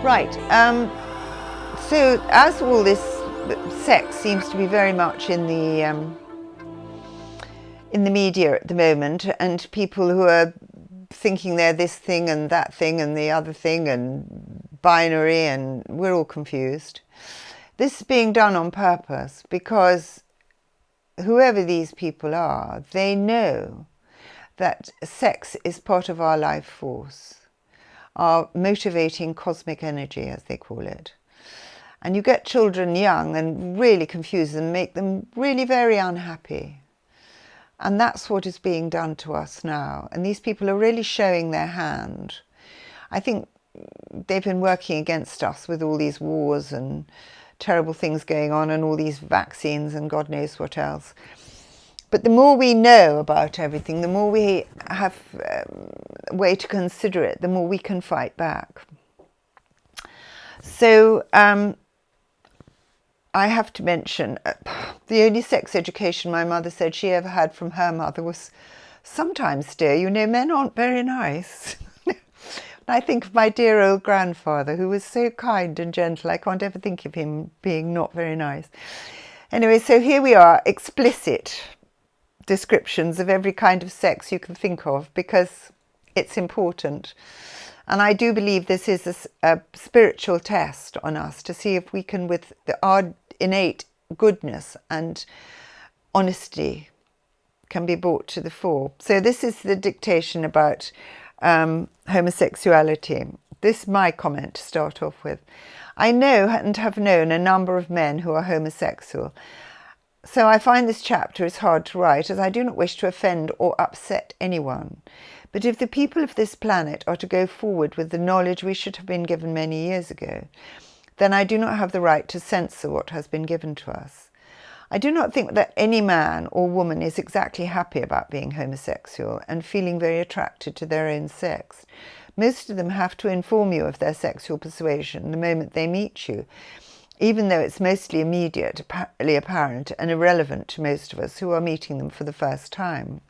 Right. So as all this sex seems to be very much in the media at the moment, and people who are thinking they're this thing and that thing and the other thing and binary, and we're all confused. This is being done on purpose because whoever these people are, they know that sex is part of our life force, our motivating cosmic energy, as they call it. And you get children young and really confuse them, make them really very unhappy. And that's what is being done to us now. And these people are really showing their hand. I think they've been working against us with all these wars and terrible things going on and all these vaccines and God knows what else. But the more we know about everything, the more we have a way to consider it, the more we can fight back. So I have to mention, the only sex education my mother said she ever had from her mother was, sometimes, dear, you know, men aren't very nice. And I think of my dear old grandfather, who was so kind and gentle. I can't ever think of him being not very nice. Anyway, so here we are, explicit descriptions of every kind of sex you can think of, because it's important. And I do believe this is a spiritual test on us to see if we can, with our innate goodness and honesty, can be brought to the fore. So this is the dictation about homosexuality. This is my comment to start off with. I know and have known a number of men who are homosexual. So I find this chapter is hard to write, as I do not wish to offend or upset anyone. But if the people of this planet are to go forward with the knowledge we should have been given many years ago, then I do not have the right to censor what has been given to us. I do not think that any man or woman is exactly happy about being homosexual and feeling very attracted to their own sex. Most of them have to inform you of their sexual persuasion the moment they meet you, even though it's mostly immediately apparent and irrelevant to most of us who are meeting them for the first time.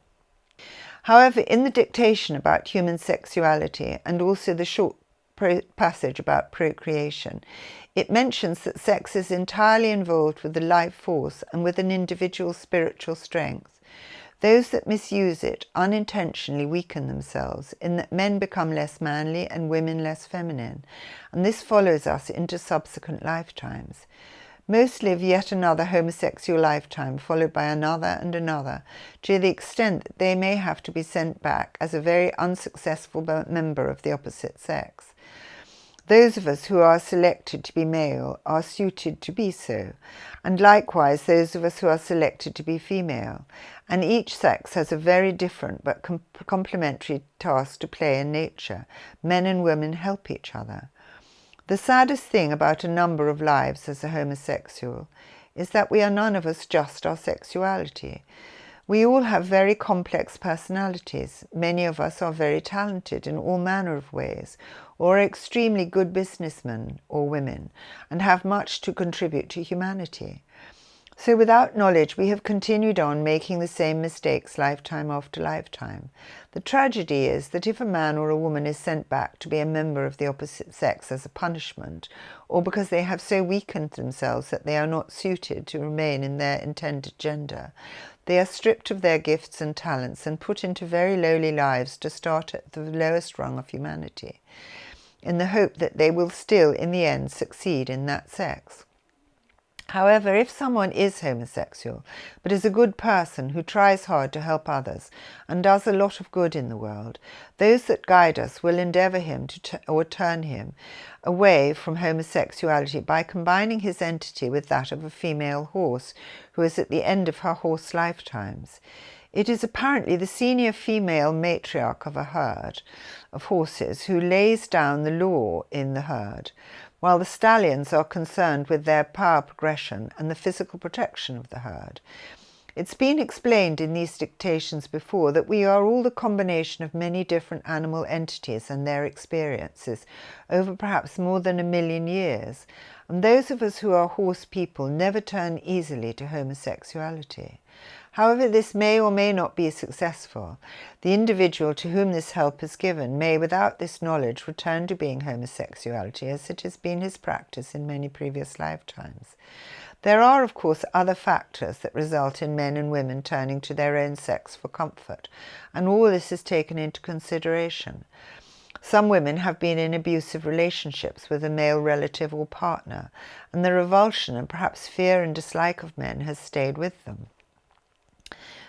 However, in the dictation about human sexuality and also the short passage about procreation, it mentions that sex is entirely involved with the life force and with an individual's spiritual strength. Those that misuse it unintentionally weaken themselves, in that men become less manly and women less feminine, and this follows us into subsequent lifetimes. Most live yet another homosexual lifetime, followed by another and another, to the extent that they may have to be sent back as a very unsuccessful member of the opposite sex. Those of us who are selected to be male are suited to be so, and likewise those of us who are selected to be female, and each sex has a very different but complementary task to play in nature. Men and women help each other. The saddest thing about a number of lives as a homosexual is that we are none of us just our sexuality. We all have very complex personalities. Many of us are very talented in all manner of ways, or are extremely good businessmen or women, and have much to contribute to humanity. So without knowledge, we have continued on making the same mistakes lifetime after lifetime. The tragedy is that if a man or a woman is sent back to be a member of the opposite sex as a punishment, or because they have so weakened themselves that they are not suited to remain in their intended gender, they are stripped of their gifts and talents and put into very lowly lives to start at the lowest rung of humanity, in the hope that they will still, in the end, succeed in that sex. However, if someone is homosexual, but is a good person who tries hard to help others and does a lot of good in the world, those that guide us will endeavour him to turn him away from homosexuality by combining his entity with that of a female horse who is at the end of her horse lifetimes. It is apparently the senior female matriarch of a herd of horses who lays down the law in the herd, while the stallions are concerned with their power progression and the physical protection of the herd. It's been explained in these dictations before that we are all the combination of many different animal entities and their experiences over perhaps more than 1 million years, and those of us who are horse people never turn easily to homosexuality. However, this may or may not be successful. The individual to whom this help is given may, without this knowledge, return to being homosexuality, as it has been his practice in many previous lifetimes. There are, of course, other factors that result in men and women turning to their own sex for comfort, and all this is taken into consideration. Some women have been in abusive relationships with a male relative or partner, and the revulsion and perhaps fear and dislike of men has stayed with them.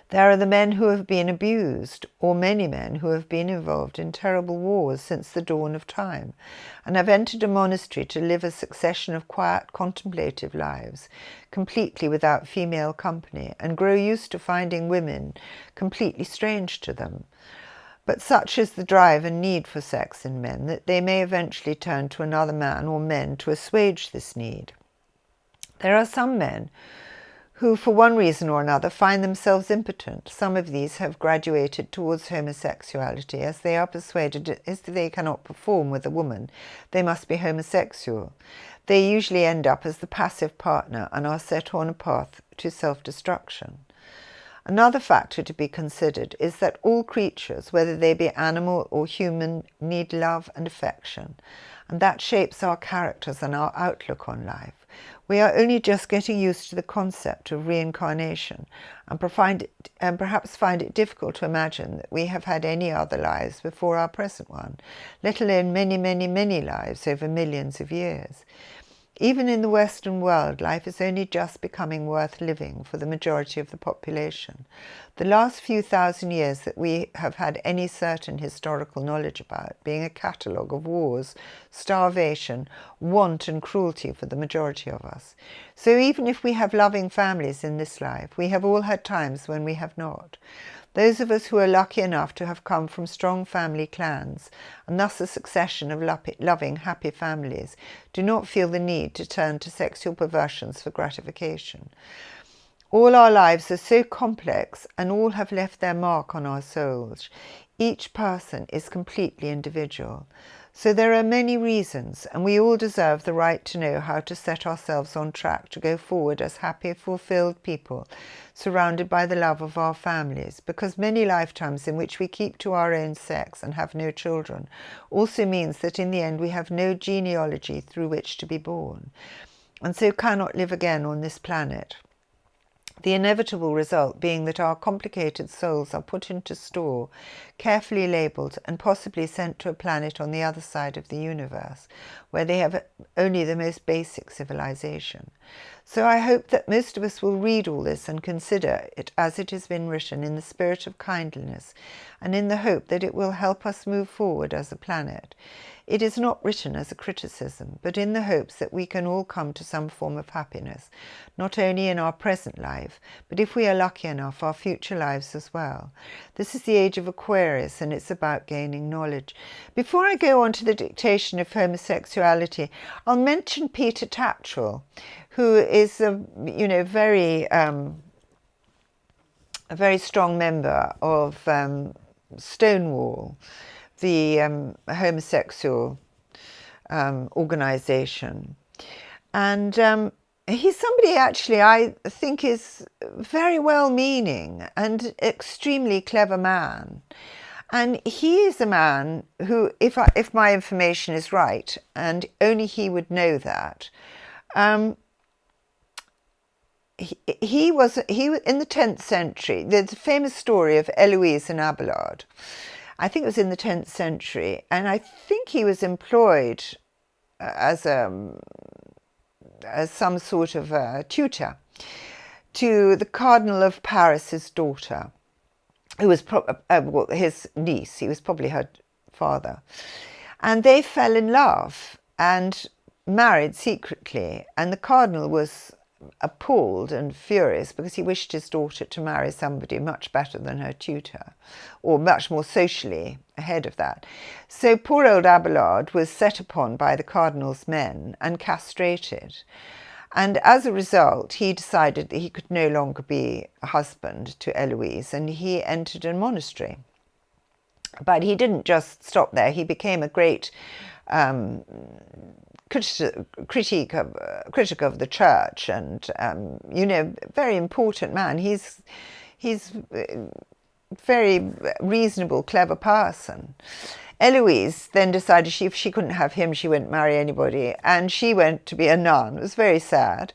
There are the men who have been abused, or many men who have been involved in terrible wars since the dawn of time, and have entered a monastery to live a succession of quiet, contemplative lives, completely without female company, and grow used to finding women completely strange to them. But such is the drive and need for sex in men that they may eventually turn to another man or men to assuage this need. There are some men who, for one reason or another, find themselves impotent. Some of these have graduated towards homosexuality, as they are persuaded if they cannot perform with a woman, they must be homosexual. They usually end up as the passive partner and are set on a path to self-destruction. Another factor to be considered is that all creatures, whether they be animal or human, need love and affection, and that shapes our characters and our outlook on life. We are only just getting used to the concept of reincarnation and perhaps find it difficult to imagine that we have had any other lives before our present one, let alone many, many, many lives over millions of years. Even in the Western world, life is only just becoming worth living for the majority of the population. The last few thousand years that we have had any certain historical knowledge about being a catalogue of wars, starvation, want and cruelty for the majority of us. So even if we have loving families in this life, we have all had times when we have not. Those of us who are lucky enough to have come from strong family clans, and thus a succession of loving, happy families, do not feel the need to turn to sexual perversions for gratification. All our lives are so complex, and all have left their mark on our souls. Each person is completely individual. So there are many reasons, and we all deserve the right to know how to set ourselves on track to go forward as happy, fulfilled people, surrounded by the love of our families, because many lifetimes in which we keep to our own sex and have no children also means that in the end we have no genealogy through which to be born, and so cannot live again on this planet. The inevitable result being that our complicated souls are put into store, carefully labelled, and possibly sent to a planet on the other side of the universe, where they have only the most basic civilization. So I hope that most of us will read all this and consider it as it has been written in the spirit of kindliness, and in the hope that it will help us move forward as a planet. It is not written as a criticism, but in the hopes that we can all come to some form of happiness, not only in our present life, but if we are lucky enough, our future lives as well. This is the age of Aquarius, and it's about gaining knowledge. Before I go on to the dictation of homosexuality, I'll mention Peter Tatchell, who is a very strong member of Stonewall, the homosexual organization. And he's somebody actually I think is very well-meaning and extremely clever man. And he is a man who, if my information is right, and only he would know that, he was in the 10th century. There's a famous story of Eloise and Abelard. I think it was in the 10th century, and I think he was employed as some sort of tutor to the Cardinal of Paris's daughter, who was his niece. He was probably her father, and they fell in love and married secretly. And the Cardinal was appalled and furious because he wished his daughter to marry somebody much better than her tutor, or much more socially ahead of that. So poor old Abelard was set upon by the Cardinal's men and castrated. And as a result, he decided that he could no longer be a husband to Eloise, and he entered a monastery. But he didn't just stop there. He became a great critic of the church, and very important man. He's a very reasonable, clever person. Eloise then decided if she couldn't have him, she wouldn't marry anybody, and she went to be a nun. It was very sad.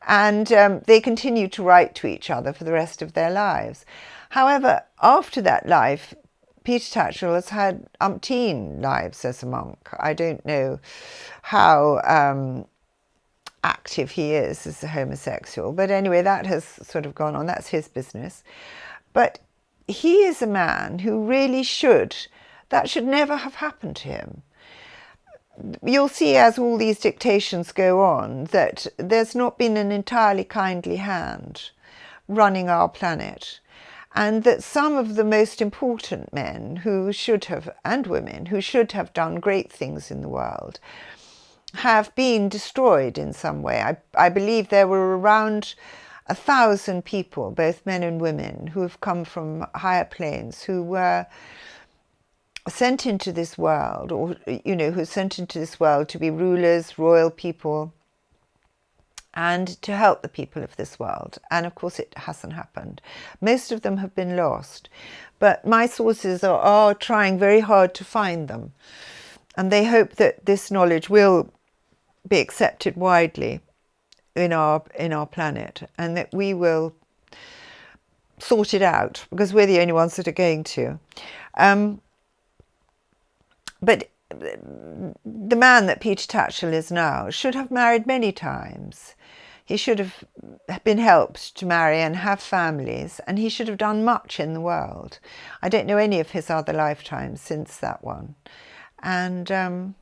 And they continued to write to each other for the rest of their lives. However, after that life, Peter Tatchell has had umpteen lives as a monk. I don't know how active he is as a homosexual, but anyway, that has sort of gone on. That's his business. But he is a man who really that should never have happened to him. You'll see as all these dictations go on that there's not been an entirely kindly hand running our planet, and that some of the most important men and women who should have done great things in the world have been destroyed in some way. I believe there were around 1,000 people, both men and women, who have come from higher planes, who were sent into this world, or who are sent into this world to be rulers, royal people, and to help the people of this world. And of course it hasn't happened. Most of them have been lost, but my sources are trying very hard to find them, and they hope that this knowledge will be accepted widely in our planet, and that we will sort it out, because we're the only ones that are going to. But the man that Peter Tatchell is now should have married many times. He should have been helped to marry and have families, and he should have done much in the world. I don't know any of his other lifetimes since that one. And, and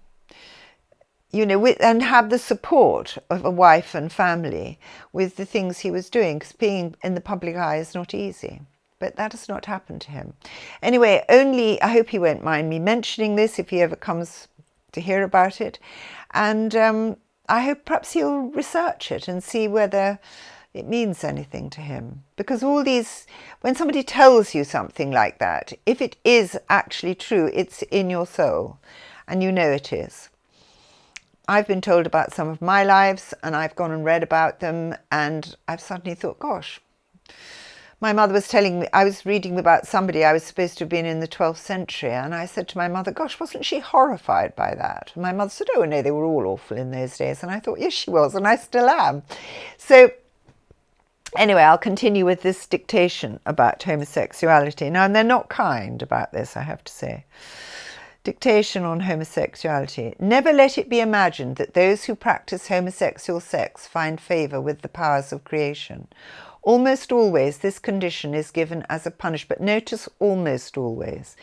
have the support of a wife and family with the things he was doing, because being in the public eye is not easy. But that has not happened to him. Anyway, I hope he won't mind me mentioning this if he ever comes to hear about it. And I hope perhaps he'll research it and see whether it means anything to him. Because when somebody tells you something like that, if it is actually true, it's in your soul, and you know it is. I've been told about some of my lives, and I've gone and read about them, and I've suddenly thought, gosh, my mother was telling me, I was reading about somebody I was supposed to have been in the 12th century, and I said to my mother, gosh, wasn't she horrified by that? And my mother said, oh no, they were all awful in those days. And I thought, yes, she was, and I still am. So anyway, I'll continue with this dictation about homosexuality. Now, and they're not kind about this, I have to say. Dictation on homosexuality. Never let it be imagined that those who practice homosexual sex find favour with the powers of creation. Almost always this condition is given as a punishment, but notice almost always,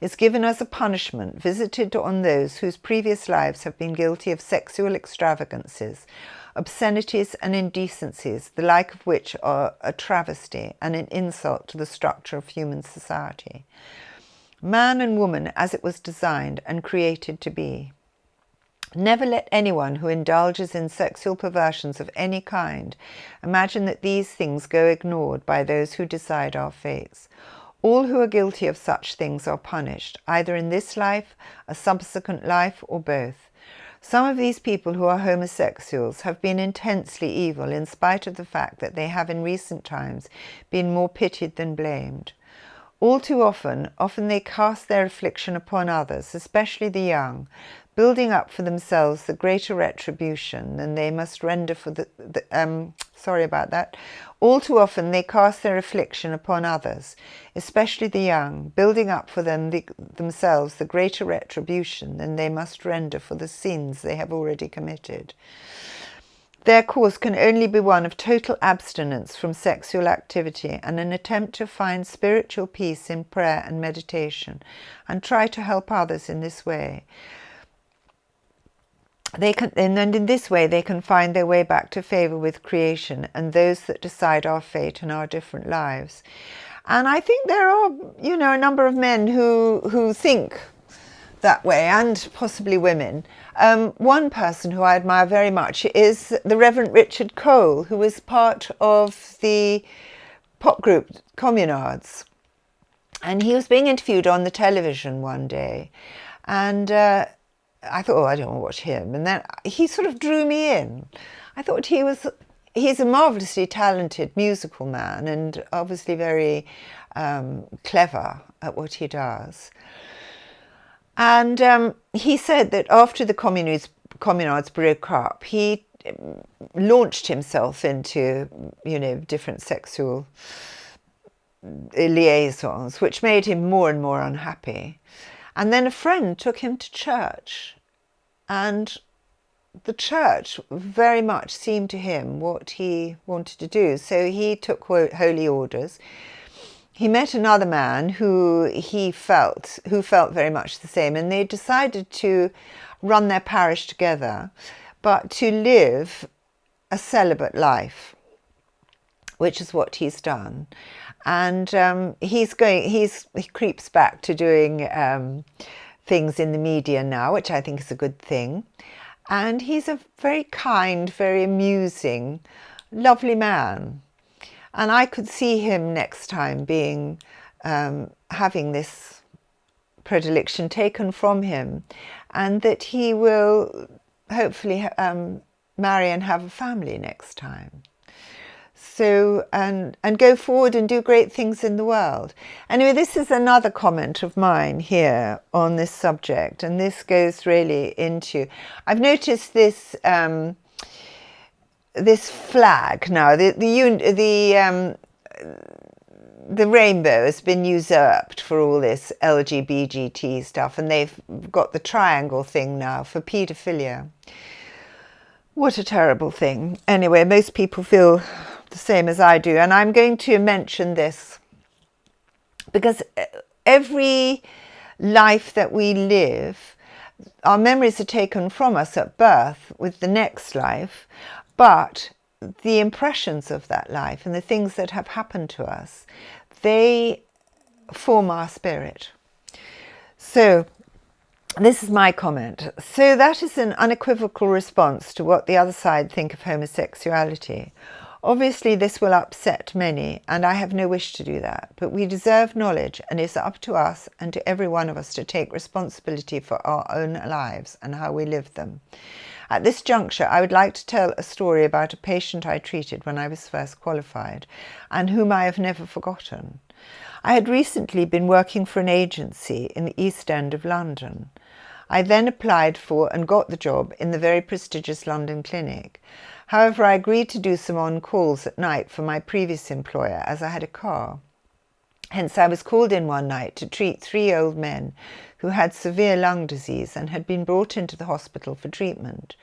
is given as a punishment visited on those whose previous lives have been guilty of sexual extravagances, obscenities and indecencies, the like of which are a travesty and an insult to the structure of human society. Man and woman as it was designed and created to be. Never let anyone who indulges in sexual perversions of any kind imagine that these things go ignored by those who decide our fates. All who are guilty of such things are punished, either in this life, a subsequent life, or both. Some of these people who are homosexuals have been intensely evil in spite of the fact that they have in recent times been more pitied than blamed. All too often they cast their affliction upon others, especially the young, building up for themselves the greater retribution than they must render for All too often they cast their affliction upon others, especially the young, building up for themselves the greater retribution than they must render for the sins they have already committed. Their course can only be one of total abstinence from sexual activity and an attempt to find spiritual peace in prayer and meditation, and try to help others in this way. And in this way they can find their way back to favour with creation and those that decide our fate and our different lives. And I think there are, a number of men who think that way, and possibly women. One person who I admire very much is the Reverend Richard Cole, who was part of the pop group Communards. And he was being interviewed on the television one day, and I thought, I don't want to watch him. And then he sort of drew me in. I thought he was he's a marvellously talented musical man and obviously very clever at what he does. And he said that after the communards broke up, he launched himself into, different sexual liaisons, which made him more and more unhappy. And then a friend took him to church, and the church very much seemed to him what he wanted to do. So he took holy orders. He met another man who felt very much the same, and they decided to run their parish together, but to live a celibate life, which is what he's done. And he creeps back to doing things in the media now, which I think is a good thing. And he's a very kind, very amusing, lovely man. And I could see him next time being having this predilection taken from him, and that he will hopefully marry and have a family next time. So, and go forward and do great things in the world. Anyway, this is another comment of mine here on this subject, and this goes really into, I've noticed this this flag now, the rainbow has been usurped for all this LGBT stuff, and they've got the triangle thing now for paedophilia. What a terrible thing. Anyway, most people feel the same as I do, and I'm going to mention this because every life that we live, our memories are taken from us at birth with the next life, but the impressions of that life and the things that have happened to us, they form our spirit. So this is my comment. So that is an unequivocal response to what the other side think of homosexuality. Obviously, this will upset many, and I have no wish to do that. But we deserve knowledge, and it's up to us and to every one of us to take responsibility for our own lives and how we live them. At this juncture, I would like to tell a story about a patient I treated when I was first qualified, and whom I have never forgotten. I had recently been working for an agency in the East End of London. I then applied for and got the job in the very prestigious London clinic. However, I agreed to do some on-calls at night for my previous employer, as I had a car. Hence, I was called in one night to treat 3 old men who had severe lung disease and had been brought into the hospital for treatment.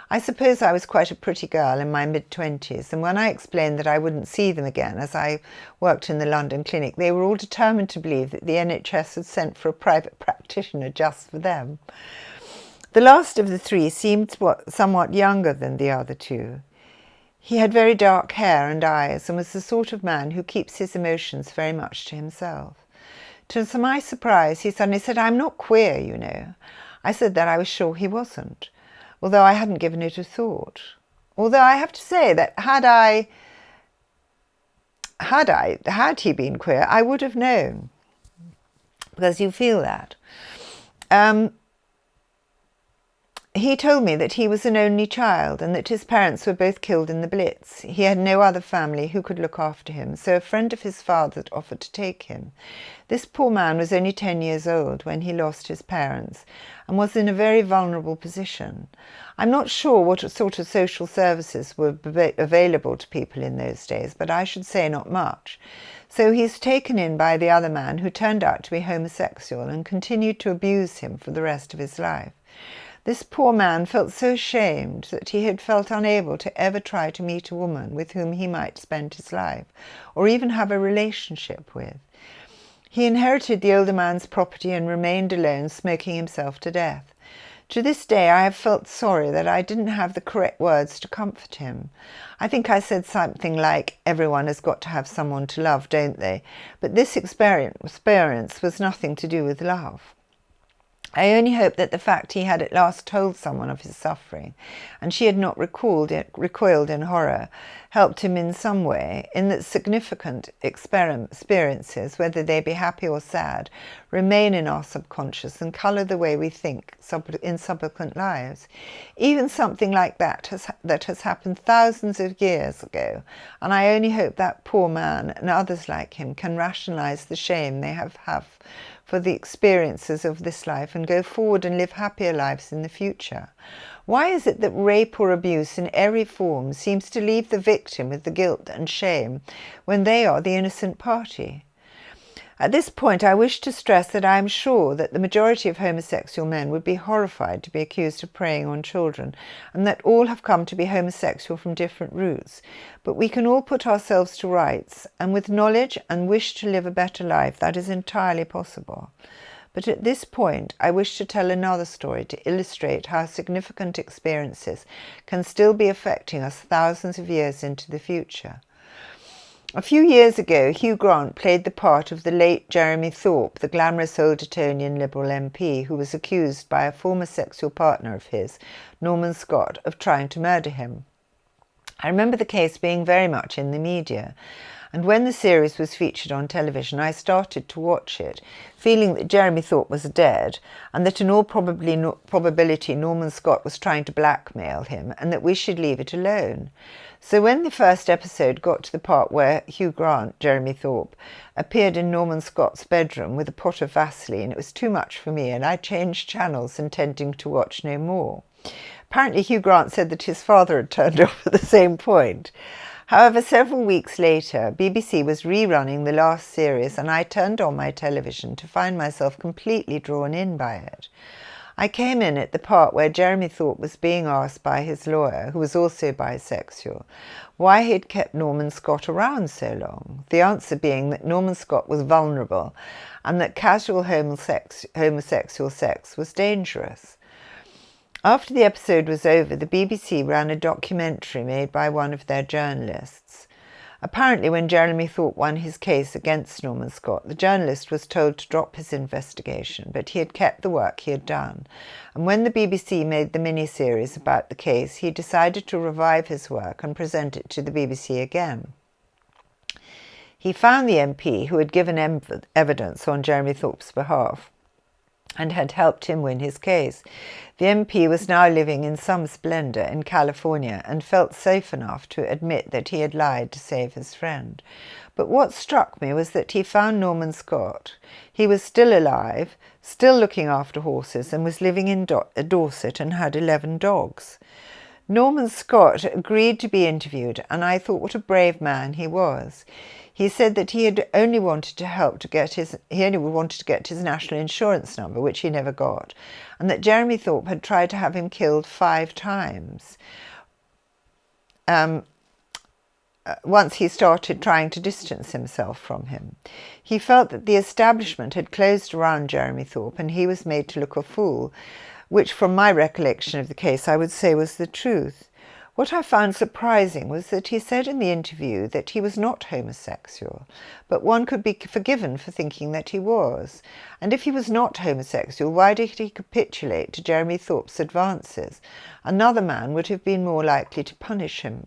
I suppose I was quite a pretty girl in my mid-20s, and when I explained that I wouldn't see them again as I worked in the London clinic, they were all determined to believe that the NHS had sent for a private practitioner just for them. The last of the 3 seemed somewhat younger than the other 2. He had very dark hair and eyes, and was the sort of man who keeps his emotions very much to himself. To my surprise, he suddenly said, "I'm not queer, you know." I said that I was sure he wasn't, although I hadn't given it a thought. Although I have to say that had he been queer, I would have known, because you feel that. He told me that he was an only child and that his parents were both killed in the Blitz. He had no other family who could look after him, so a friend of his father offered to take him. This poor man was only 10 years old when he lost his parents and was in a very vulnerable position. I'm not sure what sort of social services were available to people in those days, but I should say not much. So he's taken in by the other man, who turned out to be homosexual and continued to abuse him for the rest of his life. This poor man felt so ashamed that he had felt unable to ever try to meet a woman with whom he might spend his life, or even have a relationship with. He inherited the older man's property and remained alone, smoking himself to death. To this day, I have felt sorry that I didn't have the correct words to comfort him. I think I said something like, "Everyone has got to have someone to love, don't they?" But this experience was nothing to do with love. I only hope that the fact he had at last told someone of his suffering, and she had not recoiled in horror, helped him in some way, in that significant experiences, whether they be happy or sad, remain in our subconscious and colour the way we think in subsequent lives. Even something like that has happened thousands of years ago, and I only hope that poor man and others like him can rationalise the shame they have for the experiences of this life and go forward and live happier lives in the future. Why is it that rape or abuse in every form seems to leave the victim with the guilt and shame when they are the innocent party? At this point, I wish to stress that I am sure that the majority of homosexual men would be horrified to be accused of preying on children, and that all have come to be homosexual from different roots. But we can all put ourselves to rights, and with knowledge and wish to live a better life, that is entirely possible. But at this point, I wish to tell another story to illustrate how significant experiences can still be affecting us thousands of years into the future. A few years ago, Hugh Grant played the part of the late Jeremy Thorpe, the glamorous old Etonian Liberal MP who was accused by a former sexual partner of his, Norman Scott, of trying to murder him. I remember the case being very much in the media, and when the series was featured on television, I started to watch it, feeling that Jeremy Thorpe was dead, and that in all probability Norman Scott was trying to blackmail him, and that we should leave it alone. So when the first episode got to the part where Hugh Grant, Jeremy Thorpe, appeared in Norman Scott's bedroom with a pot of Vaseline, it was too much for me, and I changed channels, intending to watch no more. Apparently Hugh Grant said that his father had turned off at the same point. However, several weeks later, BBC was rerunning the last series, and I turned on my television to find myself completely drawn in by it. I came in at the part where Jeremy Thorpe was being asked by his lawyer, who was also bisexual, why he'd kept Norman Scott around so long, the answer being that Norman Scott was vulnerable and that casual homosexual sex was dangerous. After the episode was over, the BBC ran a documentary made by one of their journalists. Apparently, when Jeremy Thorpe won his case against Norman Scott, the journalist was told to drop his investigation, but he had kept the work he had done. And when the BBC made the mini-series about the case, he decided to revive his work and present it to the BBC again. He found the MP who had given evidence on Jeremy Thorpe's behalf and had helped him win his case. The MP was now living in some splendour in California and felt safe enough to admit that he had lied to save his friend. But what struck me was that he found Norman Scott. He was still alive, still looking after horses, and was living in Dorset and had 11 dogs. Norman Scott agreed to be interviewed, and I thought what a brave man he was. He said that he only wanted to get his national insurance number, which he never got, and that Jeremy Thorpe had tried to have him killed 5 times. Once he started trying to distance himself from him. He felt that the establishment had closed around Jeremy Thorpe and he was made to look a fool, which from my recollection of the case I would say was the truth. What I found surprising was that he said in the interview that he was not homosexual, but one could be forgiven for thinking that he was. And if he was not homosexual, why did he capitulate to Jeremy Thorpe's advances? Another man would have been more likely to punch him.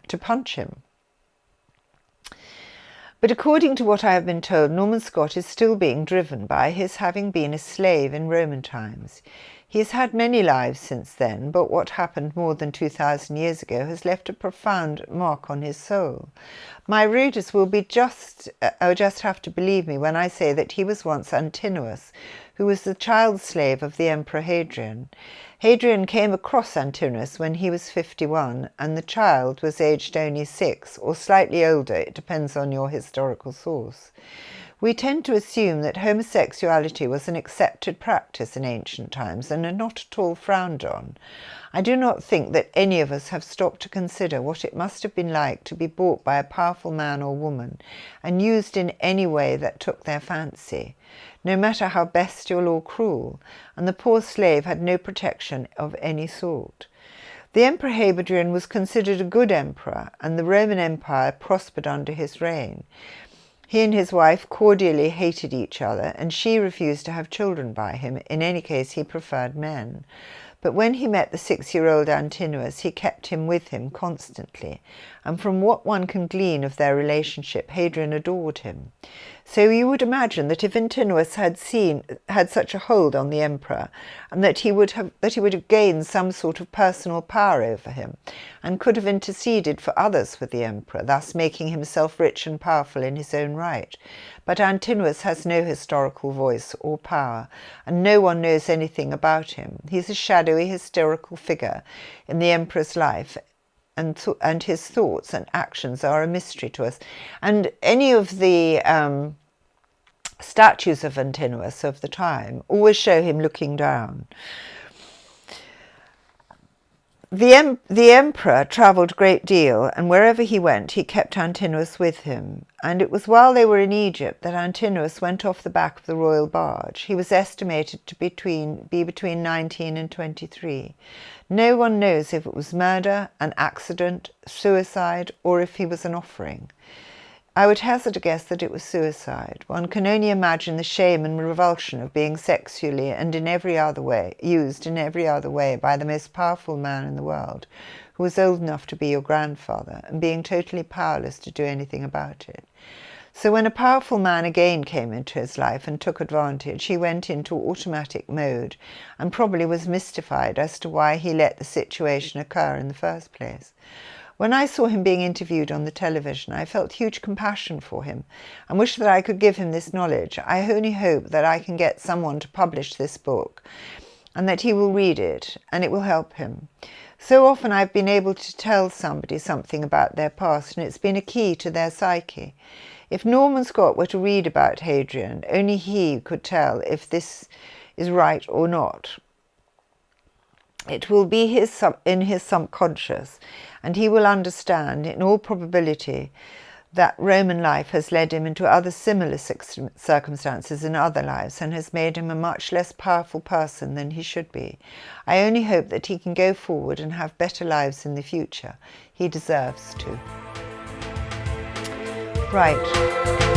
But according to what I have been told, Norman Scott is still being driven by his having been a slave in Roman times. He has had many lives since then, but what happened more than 2,000 years ago has left a profound mark on his soul. My readers will just have to believe me when I say that he was once Antinous, who was the child slave of the Emperor Hadrian. Hadrian came across Antinous when he was 51, and the child was aged only 6, or slightly older, it depends on your historical source. We tend to assume that homosexuality was an accepted practice in ancient times and not at all frowned on. I do not think that any of us have stopped to consider what it must have been like to be bought by a powerful man or woman and used in any way that took their fancy, no matter how bestial or cruel, and the poor slave had no protection of any sort. The Emperor Hadrian was considered a good emperor, and the Roman Empire prospered under his reign. He and his wife cordially hated each other, and she refused to have children by him. In any case, he preferred men. But when he met the 6-year-old Antinous, he kept him with him constantly, and from what one can glean of their relationship, Hadrian adored him. So you would imagine that if Antinous had such a hold on the emperor, and that he would have gained some sort of personal power over him, and could have interceded for others with the emperor, thus making himself rich and powerful in his own right. But Antinous has no historical voice or power, and no one knows anything about him. He's a shadowy, historical figure in the emperor's life, and his thoughts and actions are a mystery to us. And any of the statues of Antinous of the time always show him looking down. The emperor travelled a great deal, and wherever he went he kept Antinous with him, and it was while they were in Egypt that Antinous went off the back of the royal barge. He was estimated to be between 19 and 23. No one knows if it was murder, an accident, suicide, or if he was an offering. I would hazard a guess that it was suicide. One can only imagine the shame and revulsion of being sexually and used in every other way by the most powerful man in the world, who was old enough to be your grandfather, and being totally powerless to do anything about it. So when a powerful man again came into his life and took advantage, he went into automatic mode and probably was mystified as to why he let the situation occur in the first place. When I saw him being interviewed on the television, I felt huge compassion for him and wished that I could give him this knowledge. I only hope that I can get someone to publish this book and that he will read it and it will help him. So often I've been able to tell somebody something about their past, and it's been a key to their psyche. If Norman Scott were to read about Hadrian, only he could tell if this is right or not. It will be in his subconscious, and he will understand, in all probability, that Roman life has led him into other similar circumstances in other lives and has made him a much less powerful person than he should be. I only hope that he can go forward and have better lives in the future. He deserves to. Right.